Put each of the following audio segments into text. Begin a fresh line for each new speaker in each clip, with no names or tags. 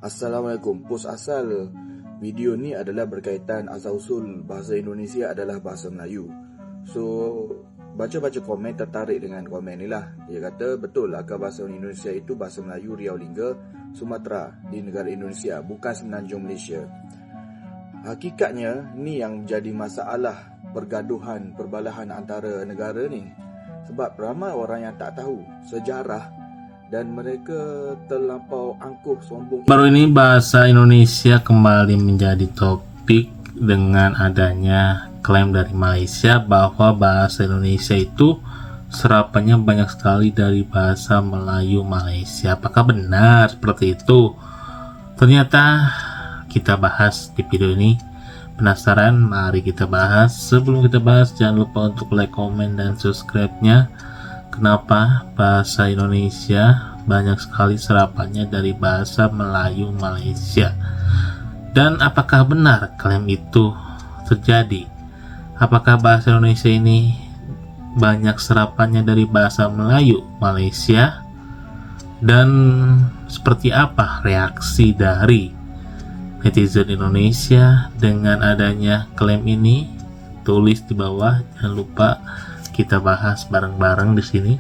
Assalamualaikum. Pos asal video ni adalah berkaitan asal-usul bahasa Indonesia adalah bahasa Melayu. So, baca-baca komen tertarik dengan komen ni lah. Dia kata betul akar bahasa Indonesia itu bahasa Melayu Riau Lingga Sumatera di negara Indonesia, bukan Semenanjung Malaysia. Hakikatnya ni yang menjadi masalah pergaduhan, perbalahan antara negara ni. Sebab ramai orang yang tak tahu sejarah dan mereka terlampau angkuh sombong.
Baru ini bahasa Indonesia kembali menjadi topik dengan adanya klaim dari Malaysia bahwa bahasa Indonesia itu serapannya banyak sekali dari bahasa Melayu Malaysia. Apakah benar seperti itu? Ternyata kita bahas di video ini. Penasaran? Mari kita bahas. Sebelum kita bahas, jangan lupa untuk like, komen, dan subscribe-nya. Kenapa bahasa Indonesia banyak sekali serapannya dari bahasa Melayu Malaysia? Dan apakah benar klaim itu terjadi? Apakah bahasa Indonesia ini banyak serapannya dari bahasa Melayu Malaysia? Dan seperti apa reaksi dari netizen Indonesia dengan adanya klaim ini? Tulis di bawah. Jangan lupa kita bahas bareng-bareng di sini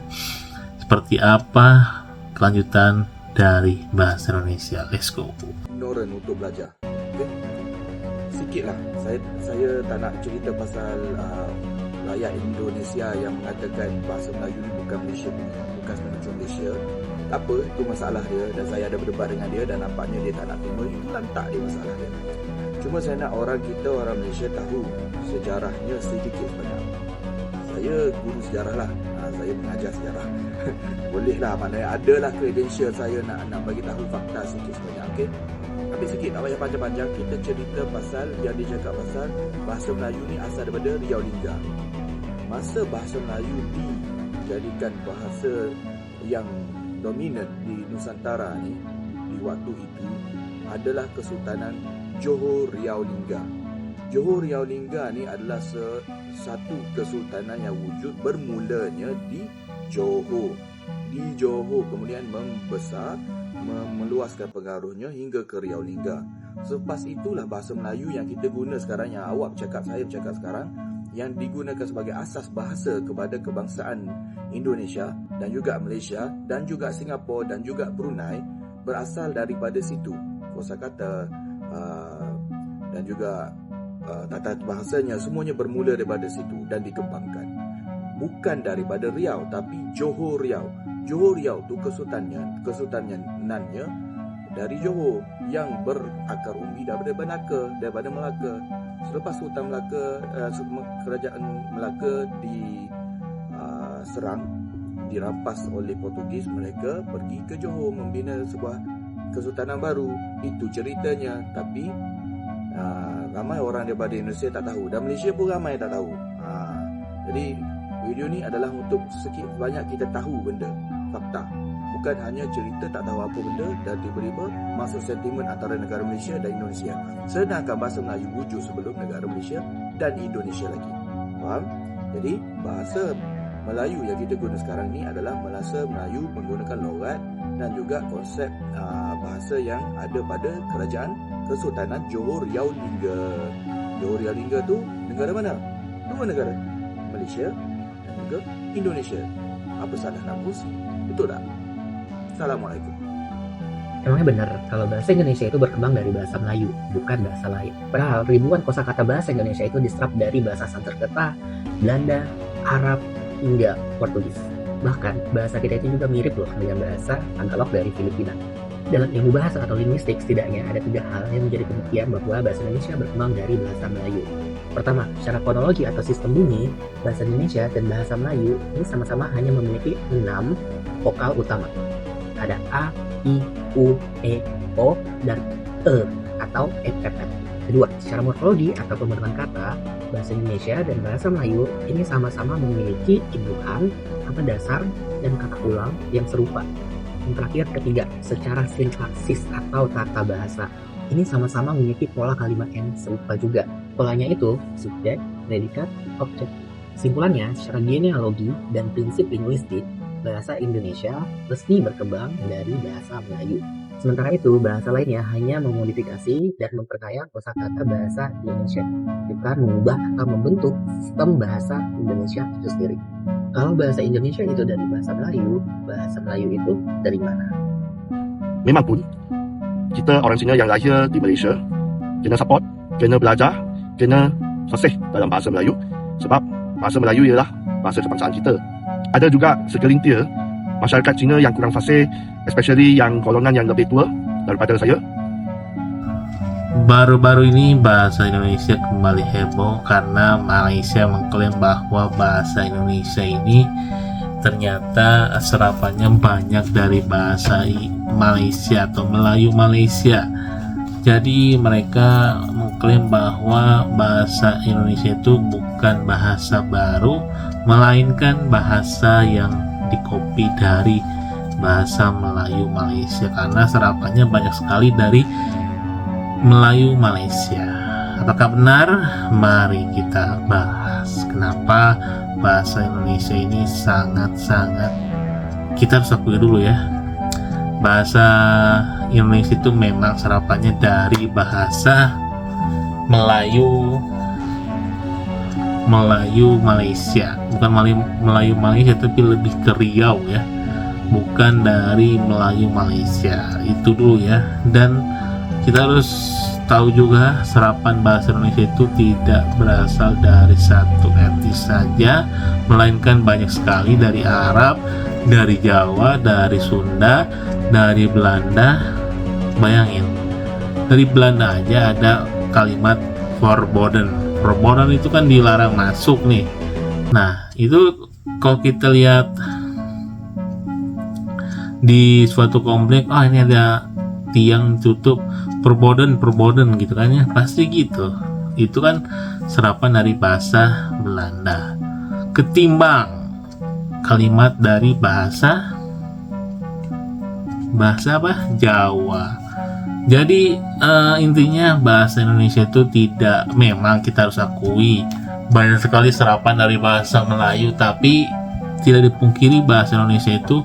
seperti apa kelanjutan dari bahasa Indonesia. Let's go.
Ignorant untuk belajar. Okay? Sikit lah. Saya tak nak cerita pasal rakyat Indonesia yang mengatakan bahasa Melayu ni bukan Malaysia punya, bukan Semenanjung Malaysia. Tak apa, itu masalah dia dan saya ada berdebat dengan dia dan nampaknya dia tak nak terima. Itu lantak dia masalah dia. Cuma saya nak orang Malaysia tahu sejarahnya sedikit sebanyak. Saya guru sejarah lah, saya mengajar sejarah. Boleh lah, maknanya ada lah credential saya nak bagi tahu fakta sikit sebanyak. Okay? Habis sikit, tak payah panjang-panjang. Kita cerita pasal yang dia cakap pasal bahasa Melayu ni asal daripada Riau Lingga. Masa bahasa Melayu dijadikan bahasa yang dominan di Nusantara ni di waktu itu adalah Kesultanan Johor Riau Lingga. Johor Riau Lingga ni adalah satu kesultanan yang wujud bermulanya di Johor. Di Johor kemudian membesar, meluaskan pengaruhnya hingga ke Riau Lingga. Selepas itulah bahasa Melayu yang kita guna sekarang, yang awak bercakap, saya bercakap sekarang, yang digunakan sebagai asas bahasa kepada kebangsaan Indonesia dan juga Malaysia dan juga Singapura dan juga Brunei, berasal daripada situ. Kosakata dan juga tata bahasanya semuanya bermula daripada situ dan dikembangkan. Bukan daripada Riau tapi Johor Riau. Johor Riau tu kesultanannya dari Johor yang berakar umbi daripada Melaka. Selepas Sultan Melaka, kerajaan Melaka diserang, dirampas oleh Portugis, mereka pergi ke Johor membina sebuah kesultanan baru. Itu ceritanya, tapi ramai orang daripada Indonesia tak tahu dan Malaysia pun ramai tak tahu. Jadi video ni adalah untuk sikit banyak kita tahu benda, fakta. Bukan hanya cerita tak tahu apa benda dan tiba-tiba masuk sentimen antara negara Malaysia dan Indonesia. Sedangkan bahasa Melayu wujud sebelum negara Malaysia dan Indonesia lagi. Faham? Jadi bahasa Melayu yang kita guna sekarang ni adalah bahasa Melayu menggunakan logat dan juga konsep bahasa yang ada pada kerajaan Kesultanan Johor Riau Lingga. Johor Riau Lingga tu negara mana? Dua negara, Malaysia dan juga Indonesia. Apa salah nak kongsi? Betul tak? Assalamualaikum.
Emangnya benar kalau bahasa Indonesia itu berkembang dari bahasa Melayu, bukan bahasa lain. Padahal ribuan kosakata bahasa Indonesia itu diserap dari bahasa Sanskerta, Belanda, Arab, hingga Portugis. Bahkan bahasa kita itu juga mirip loh dengan bahasa Tagalog dari Filipina. Dalam ilmu bahasa atau linguistik, setidaknya ada 3 hal yang menjadi pembuktian bahwa bahasa Indonesia berkembang dari bahasa Melayu. Pertama, secara kronologi atau sistem bunyi, bahasa Indonesia dan bahasa Melayu ini sama-sama hanya memiliki 6 vokal utama. Ada A, I, U, E, O, dan E atau EPP. Kedua, secara morfologi atau pembentukan kata, bahasa Indonesia dan bahasa Melayu ini sama-sama memiliki indukan, kata dasar, dan kata ulang yang serupa. Yang terakhir, ketiga, secara sintaksis atau tata bahasa, ini sama-sama memiliki pola kalimat yang serupa juga. Polanya itu subjek, predikat, objek. Kesimpulannya, secara genealogi dan prinsip linguistik, bahasa Indonesia resmi berkembang dari bahasa Melayu. Sementara itu, bahasa lainnya hanya memodifikasi dan memperkaya kosakata bahasa Indonesia, bukan mengubah atau membentuk sistem bahasa Indonesia itu sendiri. Kalau bahasa Indonesia itu dari bahasa Melayu itu dari mana?
Memang pun, kita orang Cina yang lahir di Malaysia, kena support, kena belajar, kena fasih dalam bahasa Melayu, sebab bahasa Melayu ialah bahasa kebangsaan kita. Ada juga segelintir masyarakat Cina yang kurang fasih, especially yang golongan yang lebih tua daripada saya.
Baru-baru ini bahasa Indonesia kembali heboh karena Malaysia mengklaim bahwa bahasa Indonesia ini ternyata serapannya banyak dari bahasa Malaysia atau Melayu Malaysia. Jadi mereka mengklaim bahwa bahasa Indonesia itu bukan bahasa baru, melainkan bahasa yang dikopi dari bahasa Melayu Malaysia karena serapannya banyak sekali dari Melayu Malaysia. Apakah benar? Mari kita bahas kenapa bahasa Indonesia ini sangat-sangat, kita harus akui dulu ya, bahasa Indonesia itu memang serapannya dari bahasa Melayu Malaysia, bukan Melayu Malaysia tapi lebih ke Riau ya, bukan dari Melayu Malaysia. Itu dulu ya. Dan kita harus tahu juga serapan bahasa Indonesia itu tidak berasal dari satu etnis saja, melainkan banyak sekali dari Arab, dari Jawa, dari Sunda, dari Belanda. Bayangin, dari Belanda aja ada kalimat verboden. Verboden itu kan dilarang masuk nih. Nah, itu kalau kita lihat di suatu komplek, ini ada tiang tutup verboden gitu kan ya, pasti gitu. Itu kan serapan dari bahasa Belanda ketimbang kalimat dari bahasa apa? Jawa. Jadi intinya bahasa Indonesia itu tidak, memang kita harus akui banyak sekali serapan dari bahasa Melayu, tapi tidak dipungkiri bahasa Indonesia itu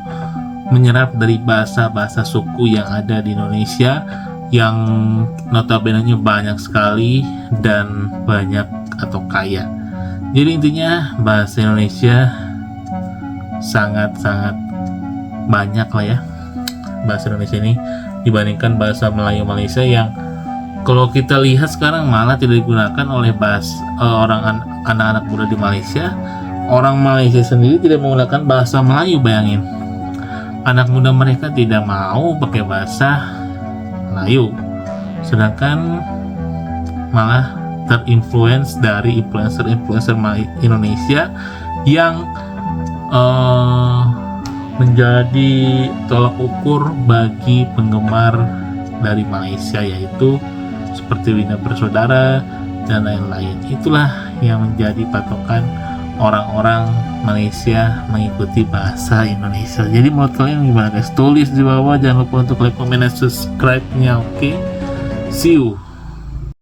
menyerap dari bahasa-bahasa suku yang ada di Indonesia yang notabene banyak sekali dan banyak atau kaya. Jadi intinya bahasa Indonesia sangat-sangat banyak lah ya, bahasa Indonesia ini dibandingkan bahasa Melayu Malaysia yang kalau kita lihat sekarang malah tidak digunakan oleh anak-anak muda di Malaysia. Orang Malaysia sendiri tidak menggunakan bahasa Melayu, bayangin. Anak muda mereka tidak mau pakai bahasa Melayu, sedangkan malah terinfluence dari influencer Indonesia yang menjadi tolak ukur bagi penggemar dari Malaysia, yaitu seperti Wina Bersaudara dan lain-lain. Itulah yang menjadi patokan orang-orang Malaysia mengikuti bahasa Indonesia. Jadi menurut kalian gimana guys? Tulis di bawah, jangan lupa untuk like, comment, dan subscribe-nya. Oke? See you.